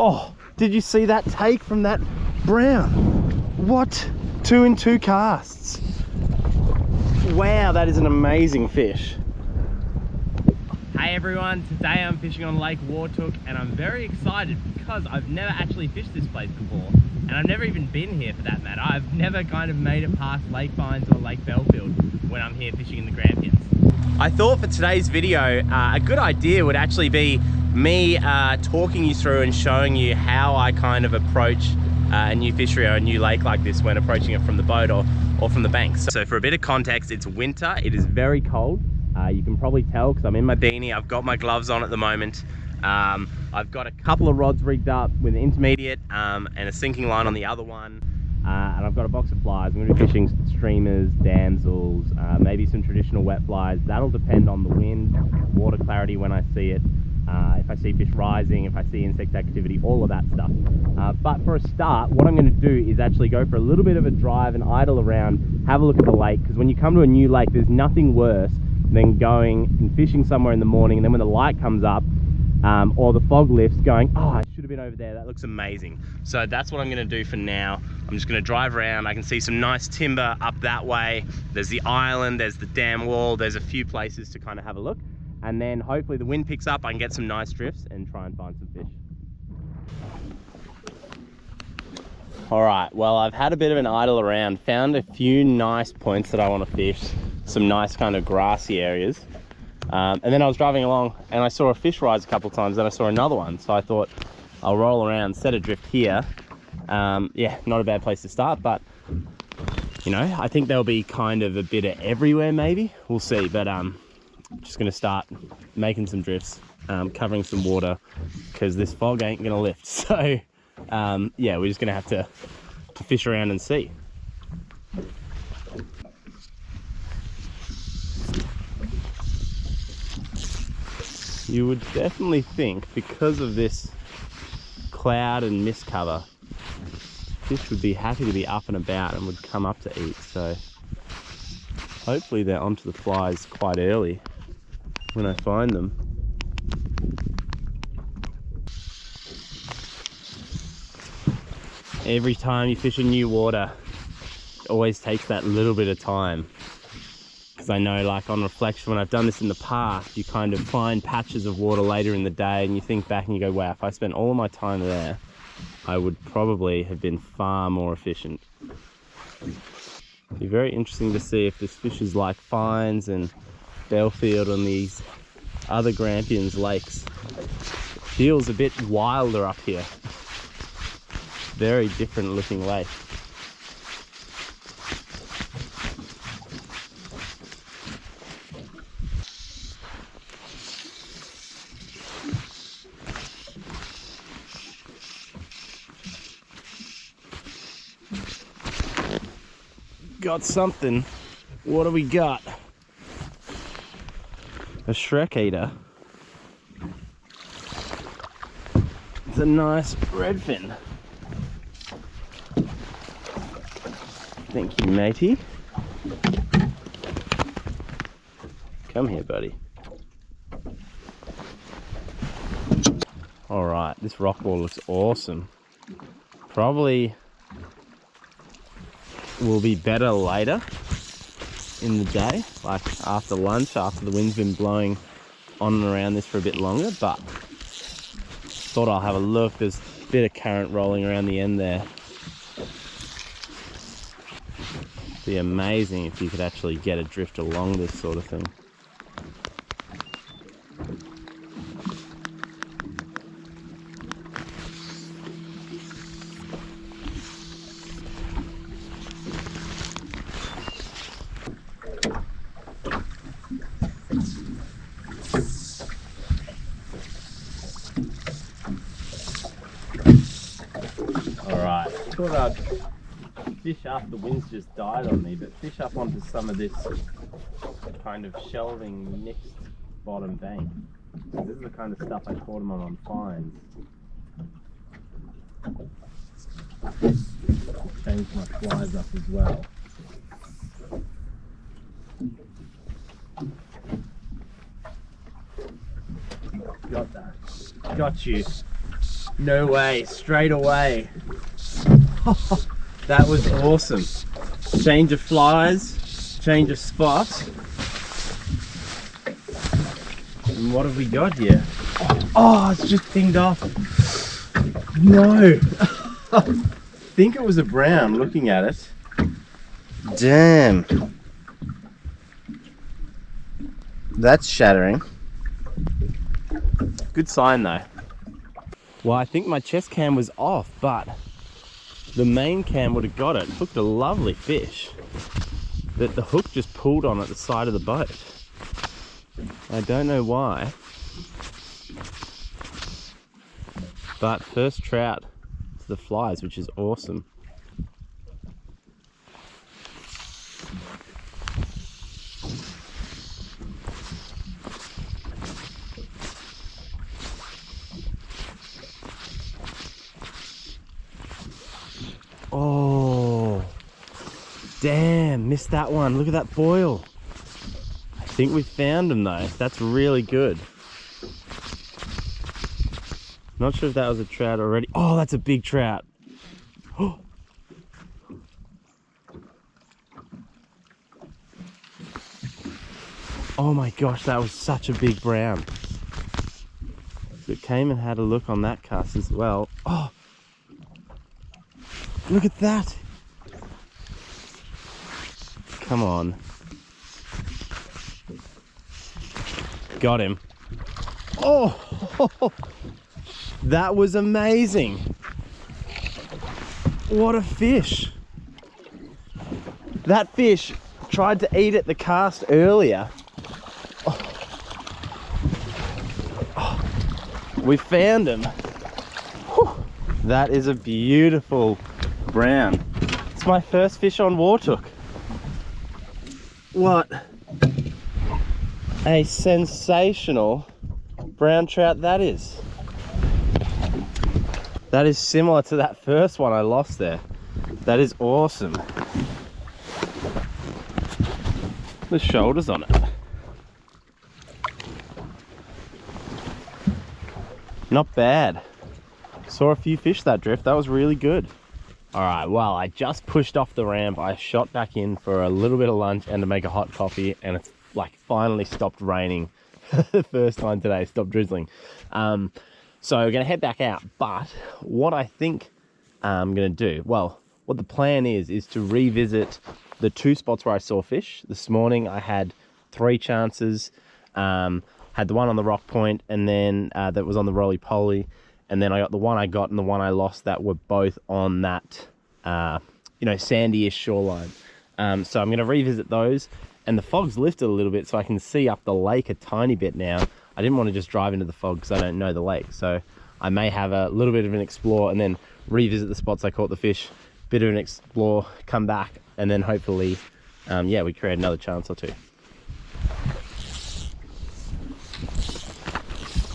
Oh, did you see that take from that brown? What? 2 in 2 casts. Wow, that is an amazing fish. Hey everyone, today I'm fishing on Lake Wartook and I'm very excited because I've never actually fished this place before, and I've never even been here for that matter. I've never kind of made it past Lake Fines or Lake Belfield when I'm here fishing in the Grampians. I thought for today's video, a good idea would actually be me talking you through and showing you how I kind of approach a new fishery or a new lake like this when approaching it from the boat or from the banks. So for a bit of context, it's winter, it is very cold. You can probably tell because I'm in my beanie, I've got my gloves on at the moment. I've got a couple of rods rigged up with an intermediate and a sinking line on the other one. And I've got a box of flies. I'm going to be fishing streamers, damsels, maybe some traditional wet flies. That'll depend on the wind, water clarity when I see it, if I see fish rising, if I see insect activity, all of that stuff. But for a start, what I'm going to do is actually go for a little bit of a drive and idle around, have a look at the lake, because when you come to a new lake, there's nothing worse than going and fishing somewhere in the morning, and then when the light comes up, or the fog lifts, going, oh, I should have been over there, that looks amazing. So that's what I'm going to do for now. I'm just going to drive around. I can see some nice timber up that way. There's the island, there's the dam wall, there's a few places to kind of have a look, and then hopefully the wind picks up, I can get some nice drifts and try and find some fish. All right, well, I've had a bit of an idle around, found a few nice points that I want to fish, some nice kind of grassy areas. And then I was driving along and I saw a fish rise a couple of times, then I saw another one. So I thought I'll roll around, set adrift here. Yeah, not a bad place to start, but you know, I think there'll be kind of a bit of everywhere maybe. We'll see, but I'm just gonna start making some drifts, covering some water, because this fog ain't gonna lift. So yeah, we're just gonna have to fish around and see. You would definitely think, because of this cloud and mist cover, fish would be happy to be up and about and would come up to eat. So hopefully they're onto the flies quite early when I find them. Every time you fish in new water, it always takes that little bit of time. Because I know, like, on reflection, when I've done this in the past, you kind of find patches of water later in the day and you think back and you go, wow, if I spent all of my time there, I would probably have been far more efficient. It'd be very interesting to see if this fish is like Fines and Belfield on these other Grampians lakes. It feels a bit wilder up here. Very different looking lake. Got something. What do we got? A Shrek eater. It's a nice redfin. Thank you, matey. Come here, buddy. All right, this rock wall looks awesome. Probably will be better later in the day, like after lunch, after the wind's been blowing on and around this for a bit longer, but thought I'll have a look. There's a bit of current rolling around the end there. It'd be amazing if you could actually get a drift along this sort of thing. Thought I'd fish up, the wind's just died on me, but fish up onto some of this kind of shelving mixed bottom bank. This is the kind of stuff I caught them on Fines. Changed my flies up as well. Got that. Got you. No way, straight away. That was awesome. Change of flies, change of spot. And what have we got here? Oh, it's just pinged off. No. I think it was a brown looking at it. Damn. That's shattering. Good sign though. Well, I think my chest cam was off, but the main cam would have got it. Hooked a lovely fish that the hook just pulled on at the side of the boat. I don't know why. But first trout to the flies, which is awesome. Oh, damn, missed that one. Look at that boil. I think we found him though. That's really good. Not sure if that was a trout already. Oh, that's a big trout. Oh my gosh, that was such a big brown. So it came and had a look on that cast as well. Oh, look at that. Come on. Got him. Oh, that was amazing. What a fish. That fish tried to eat at the cast earlier. We found him. Whew. That is a beautiful brown. It's my first fish on Wartook. What a sensational brown trout that is. That is similar to that first one I lost there. That is awesome. The shoulders on it. Not bad. Saw a few fish that drift. That was really good. All right, well, I just pushed off the ramp. I shot back in for a little bit of lunch and to make a hot coffee, and it's like finally stopped raining. The first time today, stopped drizzling. So we're gonna head back out, but what I think I'm gonna do, well, what the plan is to revisit the two spots where I saw fish. This morning I had 3 chances, had the one on the rock point, and then that was on the roly-poly, and then I got the one I got and the one I lost that were both on that, you know, sandy-ish shoreline. So I'm gonna revisit those, and the fog's lifted a little bit so I can see up the lake a tiny bit now. I didn't want to just drive into the fog because I don't know the lake, so I may have a little bit of an explore and then revisit the spots I caught the fish, bit of an explore, come back, and then hopefully, yeah, we create another chance or two.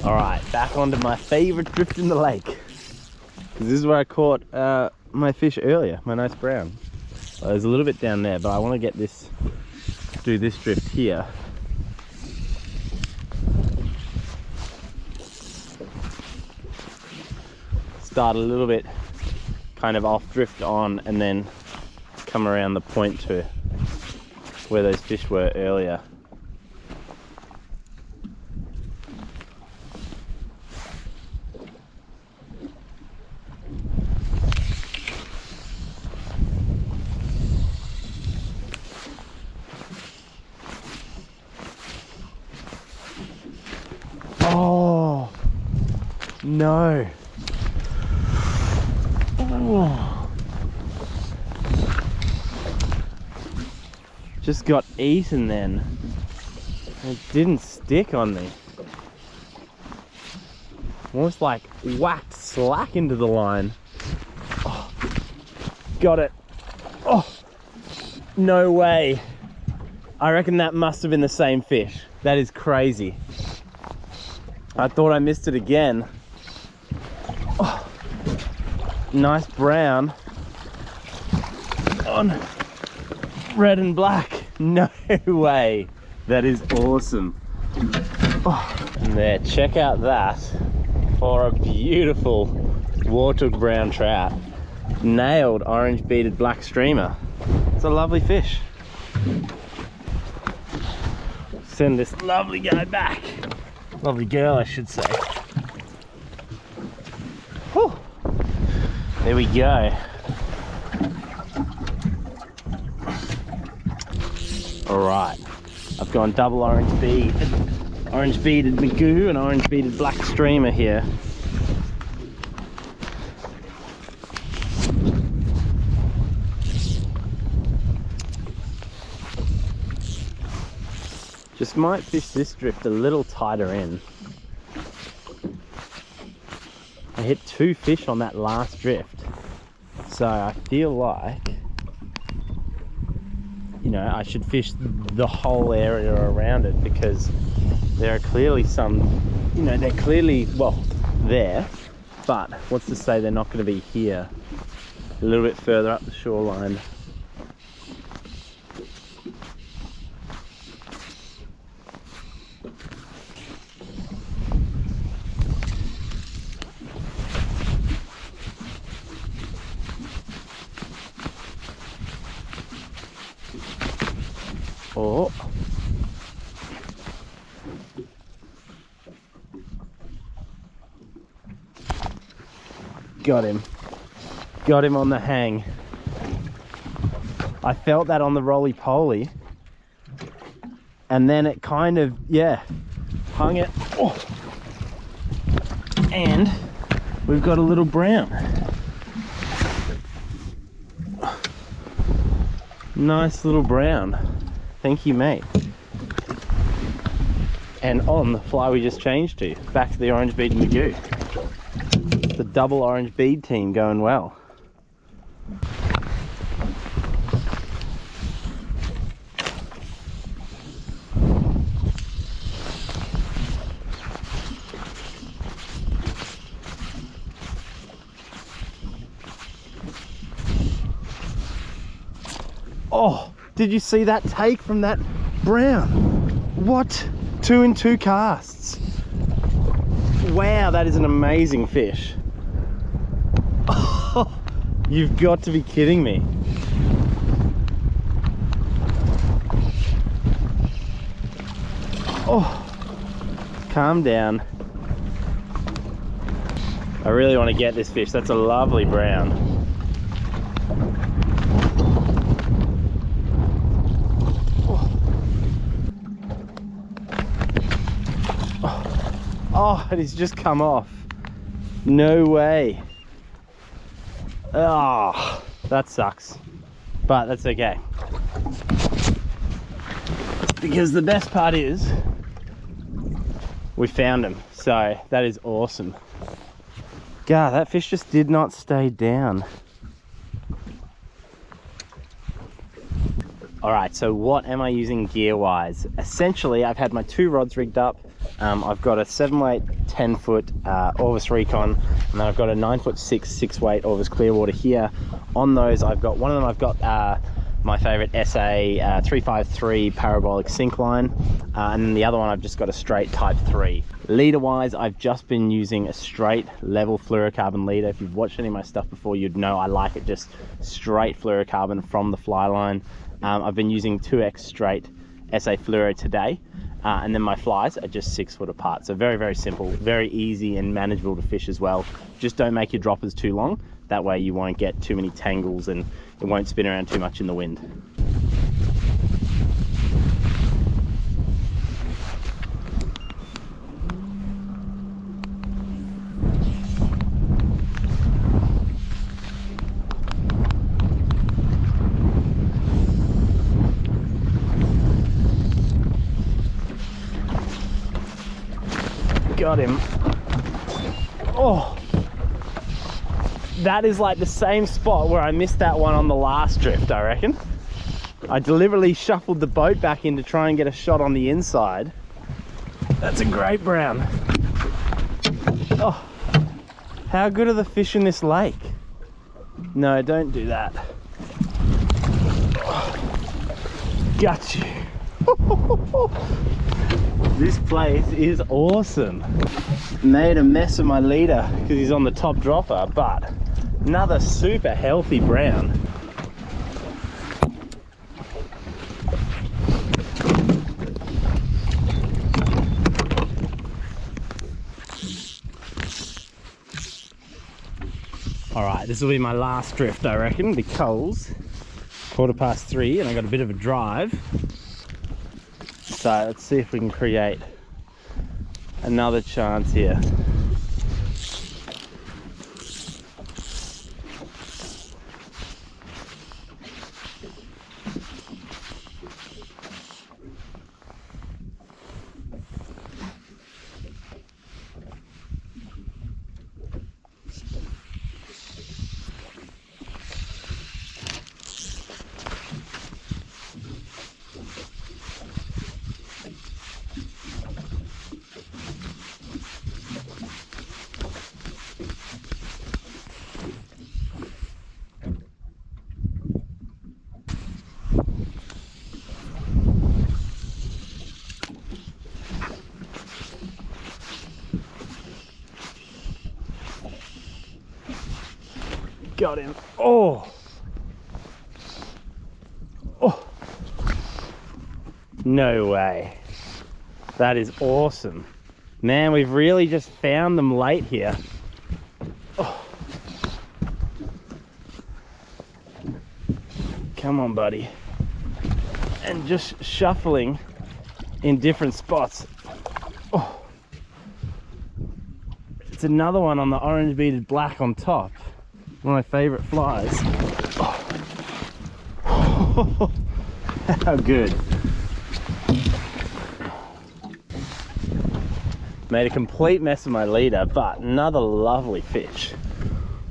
All right, back onto my favorite drift in the lake. This is where I caught my fish earlier, my nice brown. There's a little bit down there, but I want to get this, do this drift here. Start a little bit kind of off drift on and then come around the point to where those fish were earlier. Oh no. Oh. Just got eaten then. It didn't stick on me. Almost like whacked slack into the line. Oh, got it. Oh, no way. I reckon that must have been the same fish. That is crazy. I thought I missed it again. Oh, nice brown on red and black. No way. That is awesome. Oh, and there, check out that for a beautiful Wartook brown trout. Nailed orange beaded black streamer. It's a lovely fish. Send this lovely guy back. Lovely girl, I should say. Whew. There we go. Alright, I've gone double orange beaded magoo and orange beaded black streamer here. Just might fish this drift a little tighter in. I hit 2 fish on that last drift, so I feel like, you know, I should fish the whole area around it, because there are clearly some, you know, they're clearly, well, there, but what's to say they're not going to be here, a little bit further up the shoreline. Oh, got him on the hang. I felt that on the roly-poly, and then it kind of, yeah, hung it. Oh. And we've got a little brown. Nice little brown. Thank you, mate. And on the fly we just changed to, back to the orange bead magoo. The double orange bead team going well. Oh! Did you see that take from that brown? What? 2 in 2 casts. Wow, that is an amazing fish. Oh, you've got to be kidding me. Oh, calm down. I really want to get this fish. That's a lovely brown. Oh, it has just come off. No way. Oh, that sucks. But that's okay. Because the best part is, we found him. So that is awesome. God, that fish just did not stay down. Alright, so what am I using gear-wise? Essentially, I've had my 2 rods rigged up. I've got a 7-weight, 10-foot Orvis Recon, and then I've got a 9'6", 6-weight Orvis Clearwater here. On those, I've got one of them. I've got my favorite SA 353 Parabolic sink line, and then the other one I've just got a straight Type 3. Leader-wise, I've just been using a straight level fluorocarbon leader. If you've watched any of my stuff before, you'd know I like it just straight fluorocarbon from the fly line. I've been using 2X straight SA Fluoro today. And then my flies are just 6 foot apart. So very, very simple, very easy and manageable to fish as well. Just don't make your droppers too long. That way you won't get too many tangles and it won't spin around too much in the wind. Got him. Oh, that is like the same spot where I missed that one on the last drift, I reckon. I deliberately shuffled the boat back in to try and get a shot on the inside. That's a great brown. Oh, how good are the fish in this lake? No, don't do that. Oh, got you. This place is awesome. Made a mess of my leader because he's on the top dropper, but another super healthy brown. All right, this will be my last drift, I reckon, because 3:15 and I got a bit of a drive. So let's see if we can create another chance here. Got him. Oh, no way. That is awesome, man. We've really just found them late here. Oh. Come on, buddy. And just shuffling in different spots. Oh, it's another one on the orange beaded black on top. One of my favorite flies. Oh. How good. Made a complete mess of my leader, but another lovely fish.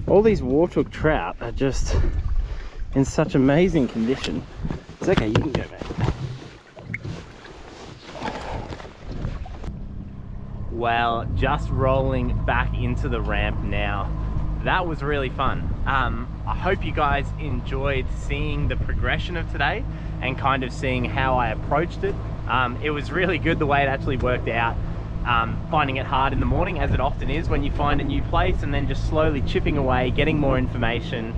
All these Wartook trout are just in such amazing condition. It's okay, you can go, mate. Well, just rolling back into the ramp now. That was really fun. I hope you guys enjoyed seeing the progression of today and kind of seeing how I approached it. It was really good the way it actually worked out. Finding it hard in the morning, as it often is when you find a new place, and then just slowly chipping away, getting more information,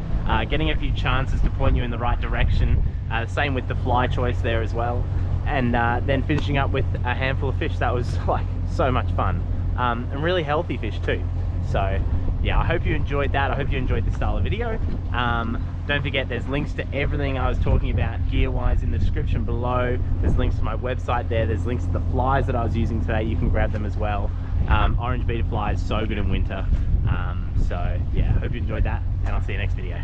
getting a few chances to point you in the right direction. Same with the fly choice there as well. And then finishing up with a handful of fish. That was like so much fun. And really healthy fish too. So yeah, I hope you enjoyed that. I hope you enjoyed this style of video. Don't forget, there's links to everything I was talking about gear-wise in the description below. There's links to my website there. There's links to the flies that I was using today. You can grab them as well. Orange beaded flies, so good in winter. So yeah, hope you enjoyed that, and I'll see you next video.